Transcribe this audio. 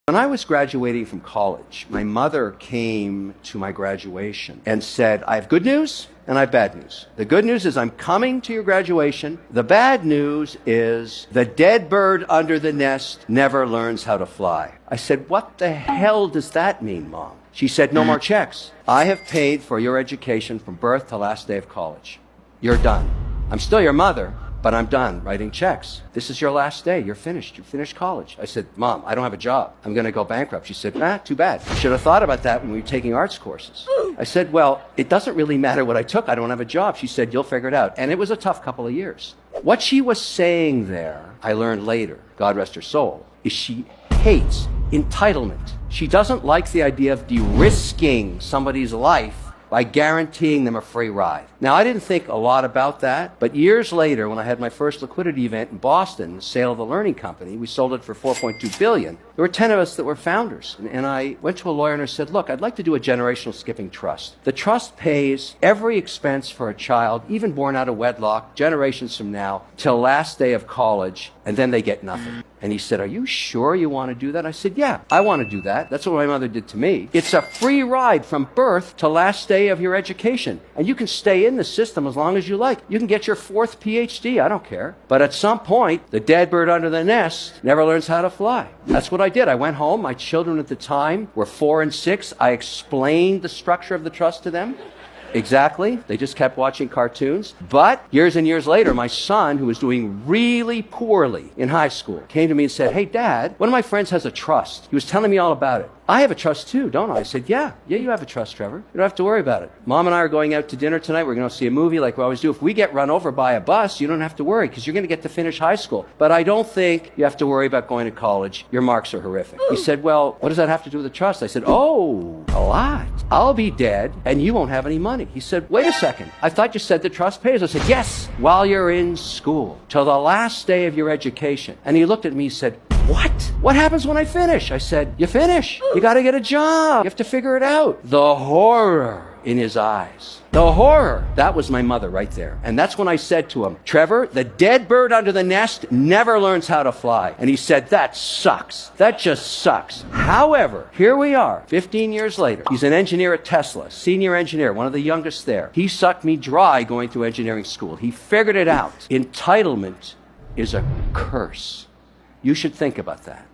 When I was graduating from college, my mother came to my graduation and said, I have good news and I have bad news. The good news is I'm coming to your graduation. The bad news is the dead bird under the nest never learns how to fly. I said, what the hell does that mean, Mom? She said, no more checks. I have paid for your education from birth to last day of college. You're done. I'm still your mother, but I'm done writing checks. This is your last day. You're finished. You finished college. I said, Mom, I don't have a job. I'm going to go bankrupt. She said, too bad. You should have thought about that when we were taking arts courses. I said, well, it doesn't really matter what I took. I don't have a job. She said, you'll figure it out. And it was a tough couple of years. What she was saying there, I learned later, God rest her soul, is she hates entitlement. She doesn't like the idea of de-risking somebody's life by guaranteeing them a free ride. Now, I didn't think a lot about that, but years later, when I had my first liquidity event in Boston, the sale of the Learning Company, we sold it for $4.2 billion. There were 10 of us that were founders. And I went to a lawyer and I said, look, I'd like to do a generational skipping trust. The trust pays every expense for a child, even born out of wedlock, generations from now, till last day of college, and then they get nothing. And he said, are you sure you want to do that? I said, yeah, I want to do that. That's what my mother did to me. It's a free ride from birth to last day of your education. And you can stay in the system as long as you like. You can get your 4th PhD, I don't care. But at some point, the dead bird under the nest never learns how to fly. That's what I did. I went home. My children at the time were 4 and 6. I explained the structure of the trust to them. Exactly. They just kept watching cartoons. But years and years later, my son, who was doing really poorly in high school, came to me and said, hey, Dad, one of my friends has a trust. He was telling me all about it. I have a trust too, don't I? I said, yeah, you have a trust, Trevor. You don't have to worry about it. Mom and I are going out to dinner tonight. We're going to see a movie like we always do. If we get run over by a bus, you don't have to worry because you're going to get to finish high school. But I don't think you have to worry about going to college. Your marks are horrific. He said, well, what does that have to do with the trust? I said, oh, a lot. I'll be dead and you won't have any money. He said, wait a second. I thought you said the trust pays. I said, yes, while you're in school, till the last day of your education. And he looked at me and said, what? What happens when I finish? I said, you finish. You got to get a job. You have to figure it out. The horror in his eyes. The horror. That was my mother right there. And that's when I said to him, Trevor, the dead bird under the nest never learns how to fly. And he said, that sucks. That just sucks. However, here we are, 15 years later. He's an engineer at Tesla, senior engineer, one of the youngest there. He sucked me dry going through engineering school. He figured it out. Entitlement is a curse. You should think about that.